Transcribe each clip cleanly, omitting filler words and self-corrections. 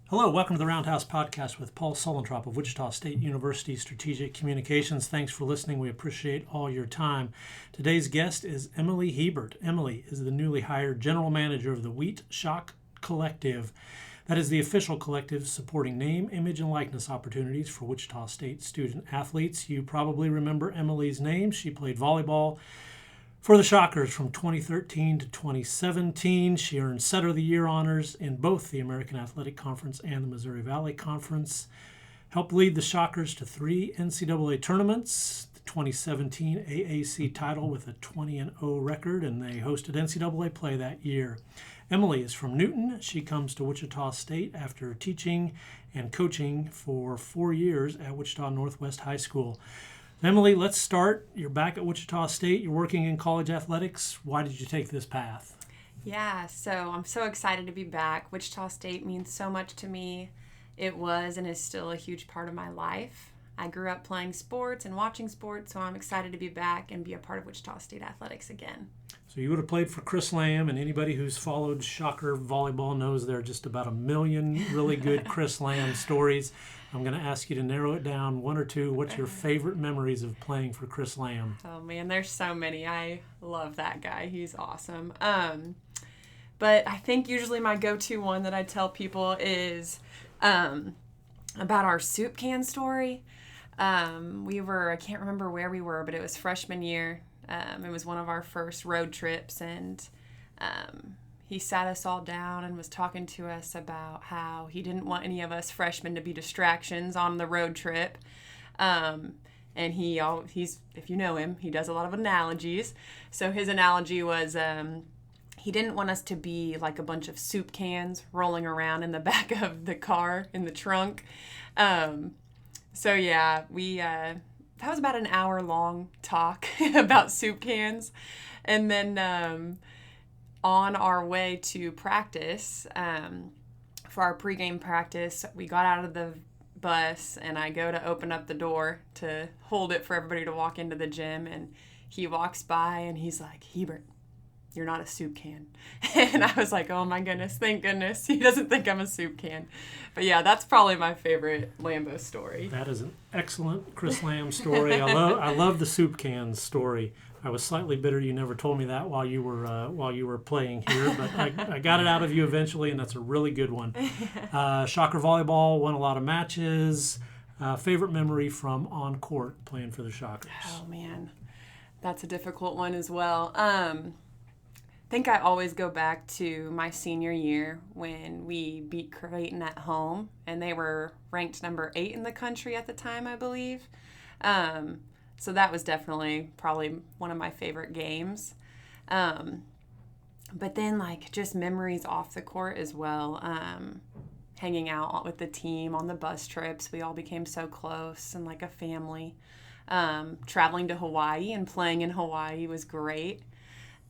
Hello, welcome to the Roundhouse podcast with Paul Sulentrop of Wichita State University Strategic Communications. Thanks for listening. We appreciate all your time. Today's guest is Emily Hiebert. Emily is the newly hired general manager of the Wheat Shock Collective. That is the official collective supporting name, image, and likeness opportunities for Wichita State student athletes. You probably remember Emily's name. She played volleyball for the Shockers from 2013 to 2017. She earned Setter of the Year honors in both the American Athletic Conference and the Missouri Valley Conference. Helped lead the Shockers to 3 NCAA tournaments, the 2017 AAC title with a 20-0 record, and they hosted NCAA play that year. Emily is from Newton. She comes to Wichita State after teaching and coaching for 4 years at Wichita Northwest High School. Emily, let's start. You're back at Wichita State. You're working in college athletics. Why did you take this path? Yeah, so I'm so excited to be back. Wichita State means so much to me. It was and is still a huge part of my life. I grew up playing sports and watching sports, so I'm excited to be back and be a part of Wichita State athletics again. So you would have played for Chris Lamb, and anybody who's followed Shocker volleyball knows there are just about 1 million really good Chris Lamb stories. I'm going to ask you to narrow it down, 1 or 2. What's your favorite memories of playing for Chris Lamb? Oh man, there's so many. I love that guy. He's awesome. But I think usually my go-to one that I tell people is about our soup can story. I can't remember where we were, but it was freshman year. It was one of our first road trips, and he sat us all down and was talking to us about how he didn't want any of us freshmen to be distractions on the road trip. And he's, if you know him, he does a lot of analogies. So his analogy was he didn't want us to be like a bunch of soup cans rolling around in the back of the car in the trunk. So yeah, that was about an hour-long talk about soup cans. And then on our way to practice, for our pregame practice, we got out of the bus, and I go to open up the door to hold it for everybody to walk into the gym, and he walks by, and he's like, "Hiebert, you're not a soup can." And I was like, oh my goodness, thank goodness he doesn't think I'm a soup can. But yeah, that's probably my favorite Lambo story. That is an excellent Chris Lamb story. I love the soup can story. I was slightly bitter you never told me that while you were playing here, but I got it out of you eventually, and that's a really good one. Shocker volleyball, won a lot of matches. Favorite memory from on court playing for the Shockers? Oh man, that's a difficult one as well. I think I always go back to my senior year when we beat Creighton at home, and they were ranked number 8 in the country at the time, I believe. So that was definitely probably one of my favorite games. But then just memories off the court as well. Hanging out with the team on the bus trips. We all became so close and like a family. Traveling to Hawaii and playing in Hawaii was great.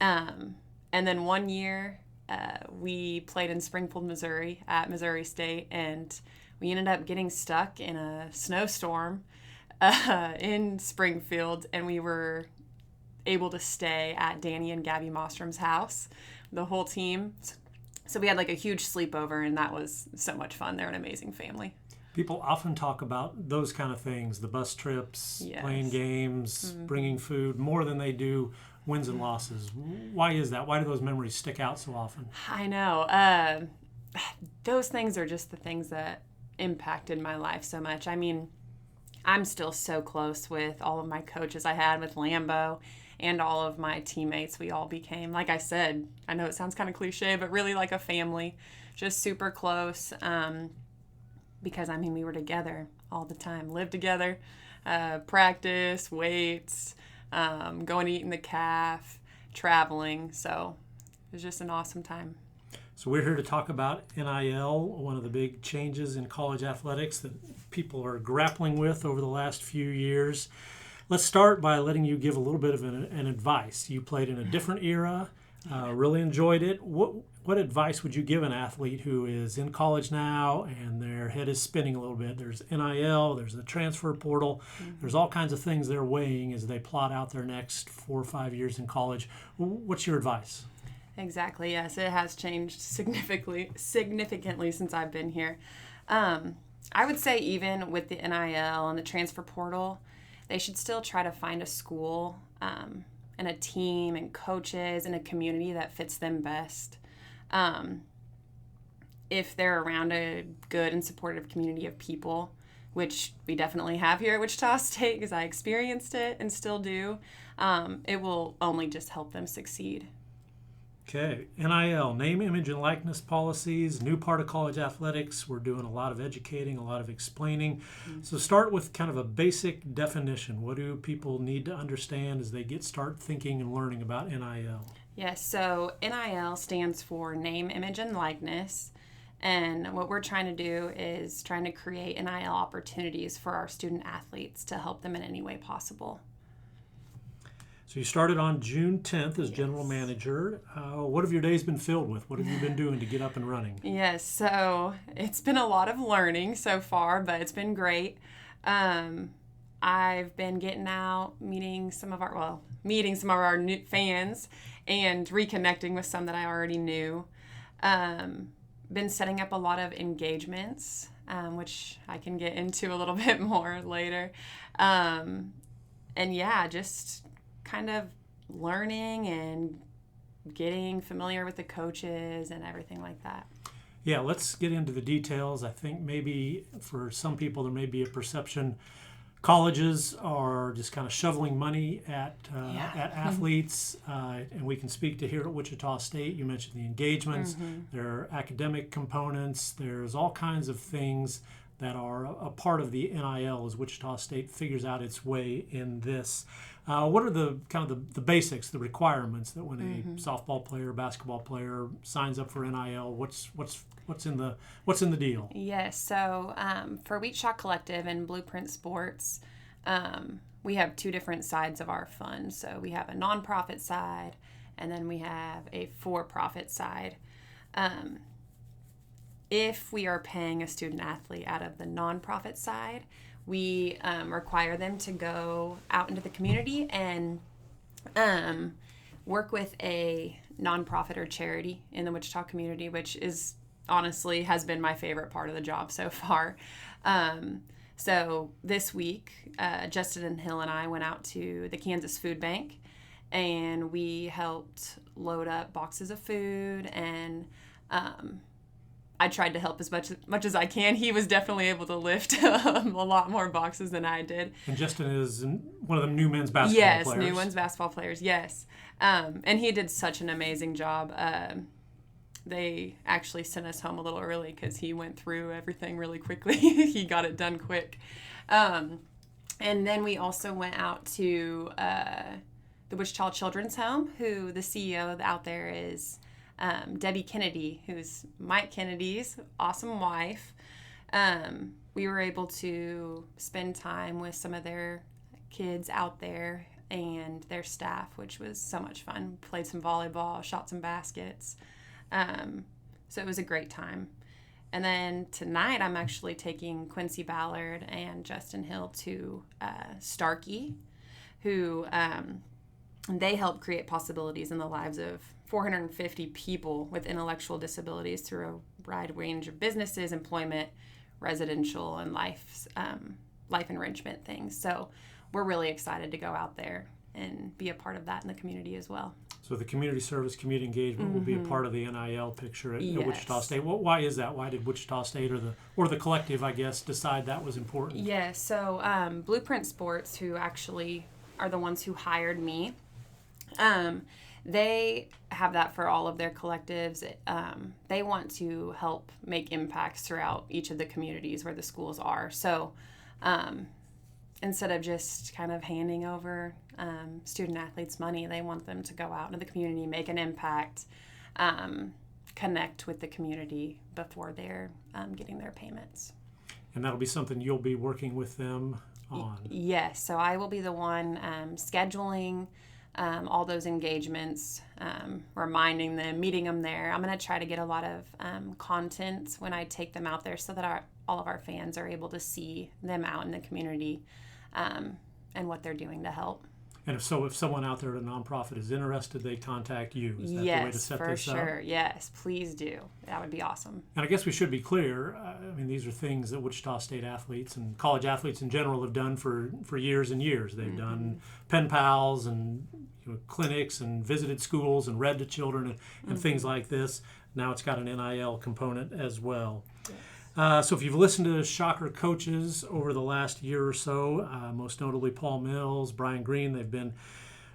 And then one year, we played in Springfield, Missouri at Missouri State, and we ended up getting stuck in a snowstorm in Springfield, and we were able to stay at Danny and Gabby Mostrom's house, the whole team. So we had a huge sleepover, and that was so much fun. They're an amazing family. People often talk about those kind of things, the bus trips, Yes. playing games, bringing food, more than they do wins and losses. Why is that? Why do those memories stick out so often? I know. Those things are just the things that impacted my life so much. I mean, I'm still so close with all of my coaches I had with Lambo and all of my teammates. We all became, like I said, I know it sounds kind of cliche, but really like a family, just super close. Because, we were together all the time, lived together, practice, weights, going to eat in the calf, traveling. So it was just an awesome time. So we're here to talk about NIL, one of the big changes in college athletics that people are grappling with over the last few years. Let's start by letting you give a little bit of an advice. You played in a different era, really enjoyed it. What advice would you give an athlete who is in college now and their head is spinning a little bit? There's NIL, there's the transfer portal, there's all kinds of things they're weighing as they plot out their next 4 or 5 years in college. What's your advice? Exactly. Yes, it has changed significantly since I've been here. I would say even with the NIL and the transfer portal, they should still try to find a school and a team and coaches and a community that fits them best. If they're around a good and supportive community of people, which we definitely have here at Wichita State because I experienced it and still do, it will only just help them succeed. Okay, NIL, name, image, and likeness policies, new part of college athletics. We're doing a lot of educating, a lot of explaining. So start with kind of a basic definition. What do people need to understand as they start thinking and learning about NIL? Yes, so NIL stands for name, image, and likeness. And what we're trying to do is trying to create NIL opportunities for our student athletes to help them in any way possible. So you started on June 10th as general manager. What have your days been filled with? What have you been doing to get up and running? Yes, so it's been a lot of learning so far, but it's been great. I've been getting out, meeting some of our new fans and reconnecting with some that I already knew. Been setting up a lot of engagements, which I can get into a little bit more later. And yeah, just kind of learning and getting familiar with the coaches and everything like that. Yeah, let's get into the details. I think maybe for some people there may be a perception colleges are just kind of shoveling money at athletes, and we can speak to here at Wichita State. You mentioned the engagements, there are academic components, there's all kinds of things that are a part of the NIL as Wichita State figures out its way in this. What are the kind of the basics, the requirements that when a softball player, basketball player signs up for NIL? What's in the deal? Yes, so for Wichita Collective and Blueprint Sports, we have two different sides of our fund. So we have a nonprofit side, and then we have a for-profit side. If we are paying a student athlete out of the nonprofit side, we require them to go out into the community and work with a nonprofit or charity in the Wichita community, which is honestly has been my favorite part of the job so far. So this week, Justin Hill and I went out to the Kansas Food Bank, and we helped load up boxes of food, and I tried to help as much as I can. He was definitely able to lift a lot more boxes than I did. And Justin is one of the new men's basketball players. Yes, new men's basketball players, yes. And he did such an amazing job. They actually sent us home a little early because he went through everything really quickly. He got it done quick. And then we also went out to the Wichita Children's Home, who the CEO out there is Debbie Kennedy, who's Mike Kennedy's awesome wife. We were able to spend time with some of their kids out there and their staff, which was so much fun. Played some volleyball, shot some baskets. So it was a great time. And then tonight I'm actually taking Quincy Ballard and Justin Hill to Starkey, who they help create possibilities in the lives of 450 people with intellectual disabilities through a wide range of businesses, employment, residential, and life enrichment things. So we're really excited to go out there and be a part of that in the community as well. So the community service, community engagement will be a part of the NIL picture at Wichita State. Why is that? Why did Wichita State or the collective, I guess, decide that was important? Yeah, so Blueprint Sports, who actually are the ones who hired me, they have that for all of their collectives. They want to help make impacts throughout each of the communities where the schools are. So instead of just kind of handing over student athletes money, they want them to go out into the community, make an impact, connect with the community before they're getting their payments. And that'll be something you'll be working with them on? Yes, so I will be the one scheduling all those engagements, reminding them, meeting them there. I'm going to try to get a lot of content when I take them out there so that all of our fans are able to see them out in the community and what they're doing to help. And if someone out there at a nonprofit is interested, they contact you. Is that the way to set this up? Yes, for sure. Yes, please do. That would be awesome. And I guess we should be clear. I mean, these are things that Wichita State athletes and college athletes in general have done for years and years. They've done pen pals and clinics and visited schools and read to children and things like this. Now it's got an NIL component as well. Yes. So if you've listened to Shocker coaches over the last year or so, most notably Paul Mills, Brian Green, they've been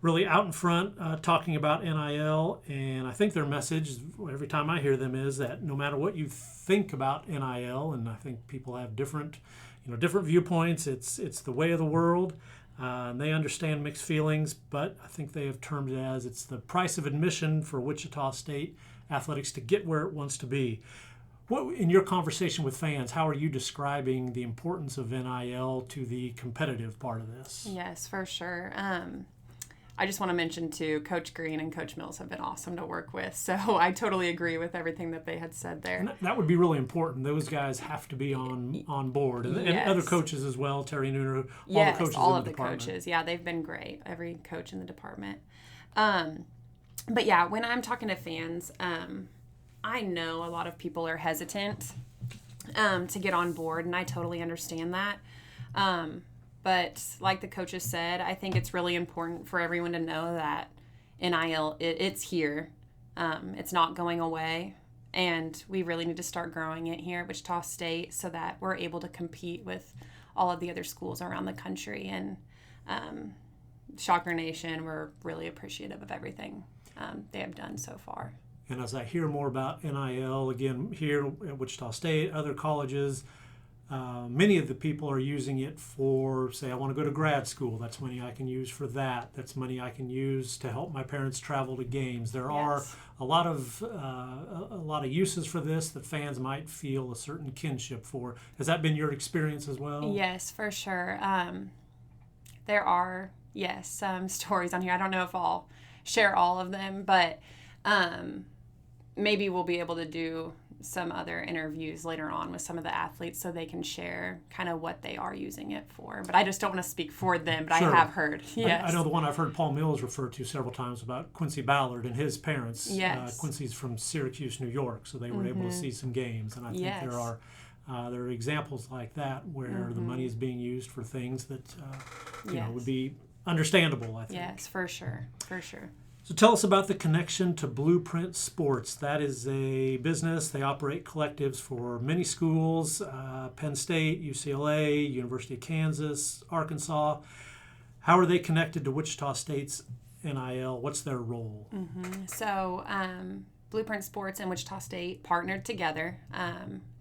really out in front talking about NIL. And I think their message, every time I hear them, is that no matter what you think about NIL, and I think people have different viewpoints, it's the way of the world. And they understand mixed feelings, but I think they have termed it as it's the price of admission for Wichita State athletics to get where it wants to be. What, in your conversation with fans, how are you describing the importance of NIL to the competitive part of this? Yes, for sure. I just want to mention, too, Coach Green and Coach Mills have been awesome to work with. So I totally agree with everything that they had said there. And that would be really important. Those guys have to be on board. And other coaches as well, Terry Nooner, all the coaches all in of the department. Coaches. Yeah, they've been great, every coach in the department. But, yeah, when I'm talking to fans, I know a lot of people are hesitant to get on board, and I totally understand that. But like the coaches said, I think it's really important for everyone to know that NIL, it's here. It's not going away. And we really need to start growing it here at Wichita State so that we're able to compete with all of the other schools around the country. And Shocker Nation, we're really appreciative of everything they have done so far. And as I hear more about NIL, again, here at Wichita State, other colleges, many of the people are using it for, say, I want to go to grad school. That's money I can use for that. That's money I can use to help my parents travel to games. There are a lot of uses for this that fans might feel a certain kinship for. Has that been your experience as well? Yes, for sure. There are, some stories on here. I don't know if I'll share all of them, but maybe we'll be able to do some other interviews later on with some of the athletes so they can share kind of what they are using it for. But I just don't want to speak for them, but Sure. I have heard. Yes. I know the one I've heard Paul Mills refer to several times about Quincy Ballard and his parents. Yes. Quincy's from Syracuse, New York, so they were able to see some games. And I think there are examples like that where the money is being used for things that would be understandable, I think. Yes, for sure. For sure. So tell us about the connection to Blueprint Sports. That is a business. They operate collectives for many schools, Penn State, UCLA, University of Kansas, Arkansas. How are they connected to Wichita State's NIL? What's their role? So Blueprint Sports and Wichita State partnered together.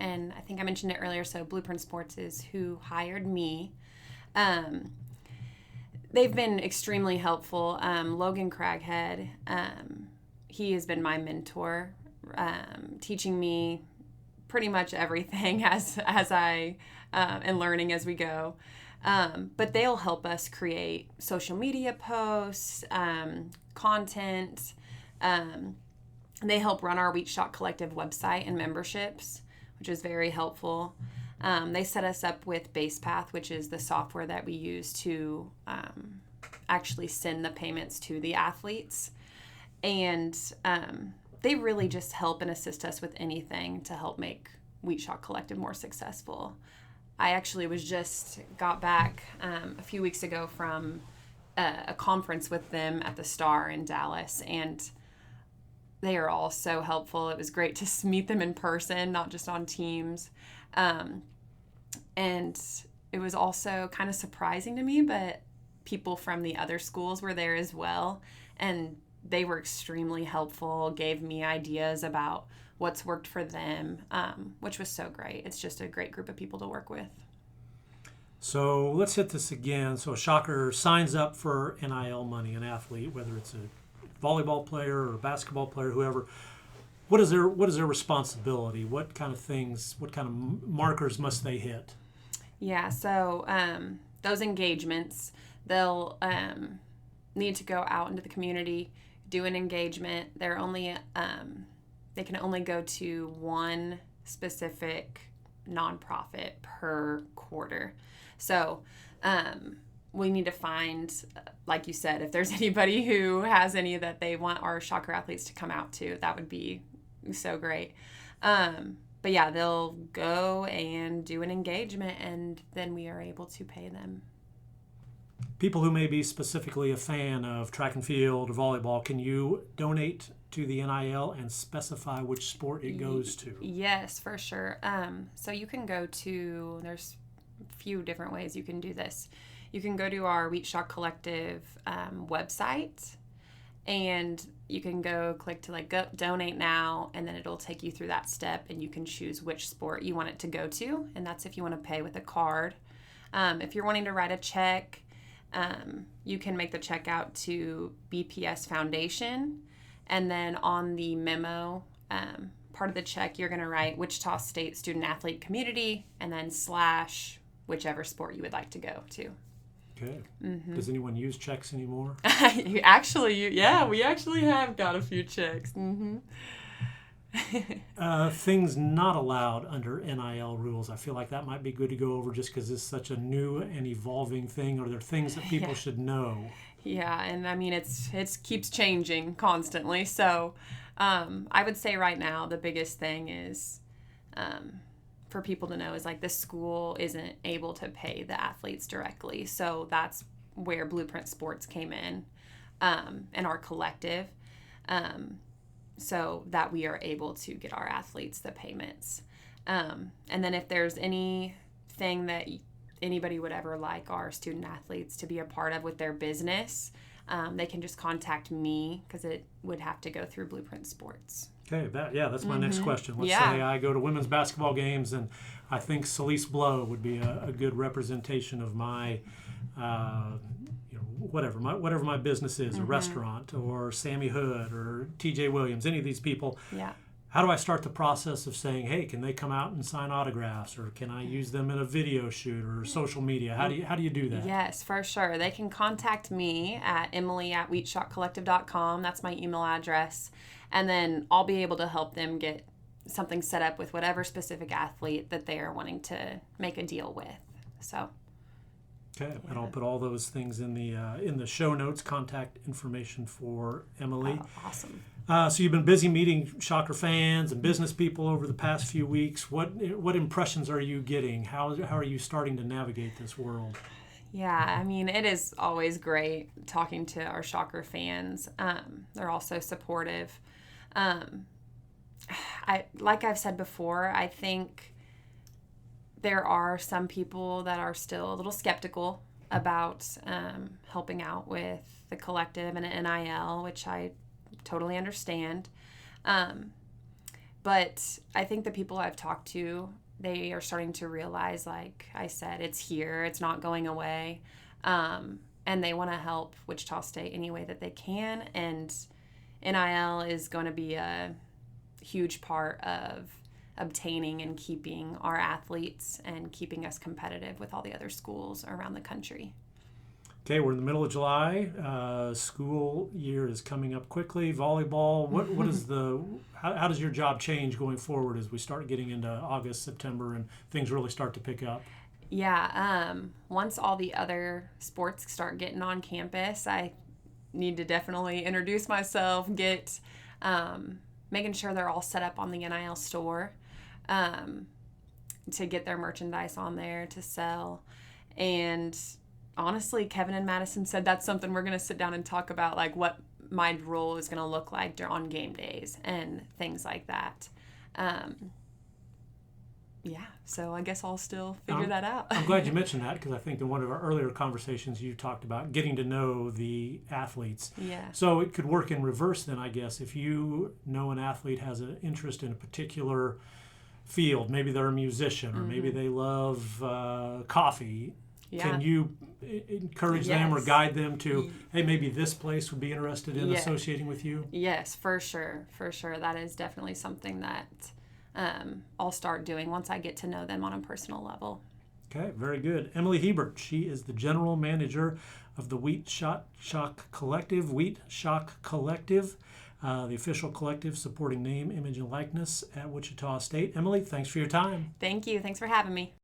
And I think I mentioned it earlier, so Blueprint Sports is who hired me. They've been extremely helpful. Logan Craghead, he has been my mentor, teaching me pretty much everything as I and learning as we go. But they'll help us create social media posts, content. They help run our Wheat Shot Collective website and memberships, which is very helpful. They set us up with BasePath, which is the software that we use to actually send the payments to the athletes. And they really just help and assist us with anything to help make Wheat Shot Collective more successful. I actually got back a few weeks ago from a conference with them at the Star in Dallas, and they are all so helpful. It was great to meet them in person, not just on Teams. And it was also kind of surprising to me, but people from the other schools were there as well. And they were extremely helpful, gave me ideas about what's worked for them, which was so great. It's just a great group of people to work with. So let's hit this again. So a Shocker signs up for NIL money, an athlete, whether it's a volleyball player or a basketball player, whoever. What is their responsibility? What kind of markers must they hit? Yeah, so those engagements, they'll need to go out into the community, do an engagement. They're only they can only go to one specific nonprofit per quarter. So we need to find, like you said, if there's anybody who has any that they want our Shocker athletes to come out to, that would be so great. But yeah, they'll go and do an engagement, and then we are able to pay them. People who may be specifically a fan of track and field or volleyball, can you donate to the NIL and specify which sport it goes to? Yes, for sure. So you can go to, there's a few different ways you can do this. You can go to our Wheat Shock Collective website, and you can go click to go donate now, and then it'll take you through that step, and you can choose which sport you want it to go to, and that's if you want to pay with a card. If you're wanting to write a check, you can make the check out to BPS Foundation, and then on the memo, part of the check, you're going to write Wichita State Student Athlete Community, and then / whichever sport you would like to go to. Okay. Mm-hmm. Does anyone use checks anymore? We actually have got a few checks. Mm-hmm. Things not allowed under NIL rules. I feel like that might be good to go over just because it's such a new and evolving thing. Are there things that people should know? Yeah, and I mean, it's keeps changing constantly. So I would say right now the biggest thing is for people to know is the school isn't able to pay the athletes directly. So that's where Blueprint Sports came in and our collective. So that we are able to get our athletes the payments. And then if there's anything that anybody would ever like our student athletes to be a part of with their business, they can just contact me because it would have to go through Blueprint Sports. Okay, that's my next question. Let's say I go to women's basketball games, and I think Celeste Blow would be a good representation of my whatever my business is, a restaurant, or Sammy Hood, or TJ Williams, any of these people. Yeah. How do I start the process of saying, hey, can they come out and sign autographs, or can I use them in a video shoot or social media? How do you do that? Yes, for sure. They can contact me at emily@wheatshockcollective.com. That's my email address. And then I'll be able to help them get something set up with whatever specific athlete that they are wanting to make a deal with. So. Okay, and I'll put all those things in the show notes, contact information for Emily. Oh, awesome. So you've been busy meeting Shocker fans and business people over the past few weeks. What impressions are you getting? How are you starting to navigate this world? Yeah, I mean, it is always great talking to our Shocker fans. They're all so supportive. Like I've said before, I think there are some people that are still a little skeptical about helping out with the collective and NIL, which I totally understand. But I think the people I've talked to, they are starting to realize, like I said, it's here, it's not going away. And they want to help Wichita State any way that they can. And NIL is going to be a huge part of obtaining and keeping our athletes and keeping us competitive with all the other schools around the country. Okay, we're in the middle of July. School year is coming up quickly. Volleyball. What is how does your job change going forward as we start getting into August, September, and things really start to pick up? Yeah, once all the other sports start getting on campus, I need to definitely introduce myself, get making sure they're all set up on the NIL store to get their merchandise on there to sell. And honestly, Kevin and Madison said that's something we're going to sit down and talk about, like what my role is going to look like on game days and things like that. Yeah, so I guess I'll still figure that out. I'm glad you mentioned that, because I think in one of our earlier conversations you talked about getting to know the athletes. Yeah. So it could work in reverse then, I guess. If you know an athlete has an interest in a particular field, maybe they're a musician, or maybe they love coffee, can you encourage them or guide them to, hey, maybe this place would be interested in associating with you? Yes, for sure. For sure. That is definitely something that I'll start doing once I get to know them on a personal level. Okay, very good. Emily Hiebert, she is the general manager of the Wheat Shock Collective, the official collective supporting name, image, and likeness at Wichita State. Emily, thanks for your time. Thank you. Thanks for having me.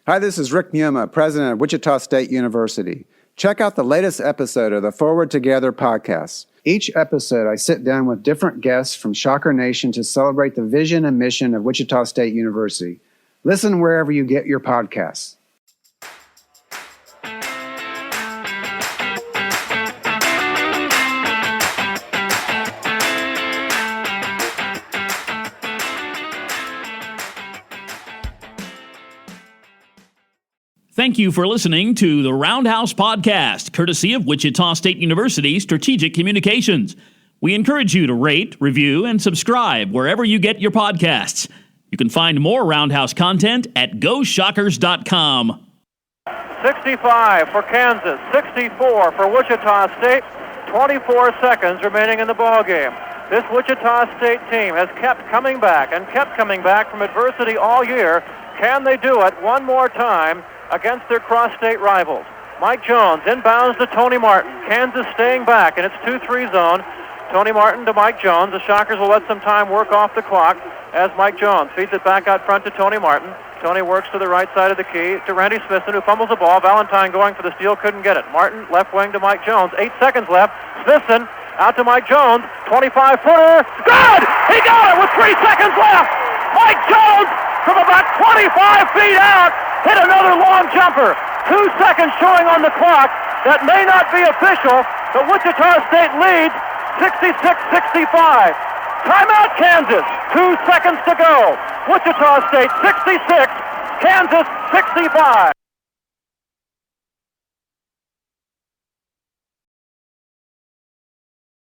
Hi, this is Rick Muma, president of Wichita State University. Check out the latest episode of the Forward Together podcast. Each episode, I sit down with different guests from Shocker Nation to celebrate the vision and mission of Wichita State University. Listen wherever you get your podcasts. Thank you for listening to the Roundhouse podcast, courtesy of Wichita State University Strategic Communications. We encourage you to rate, review, and subscribe wherever you get your podcasts. You can find more Roundhouse content at GoShockers.com. 65 for Kansas, 64 for Wichita State, 24 seconds remaining in the ballgame. This Wichita State team has kept coming back from adversity all year. Can they do it one more time against their cross-state rivals? Mike Jones inbounds to Tony Martin. Kansas staying back in its 2-3 zone. Tony Martin to Mike Jones. The Shockers will let some time work off the clock as Mike Jones feeds it back out front to Tony Martin. Tony works to the right side of the key to Randy Smithson, who fumbles the ball. Valentine going for the steal, couldn't get it. Martin left wing to Mike Jones. 8 seconds left. Smithson out to Mike Jones. 25-footer. Good! He got it with 3 seconds left! Mike Jones from about 25 feet out hit another long jumper. 2 seconds showing on the clock. That may not be official, but Wichita State leads 66-65. Timeout, Kansas. 2 seconds to go. Wichita State 66, Kansas 65.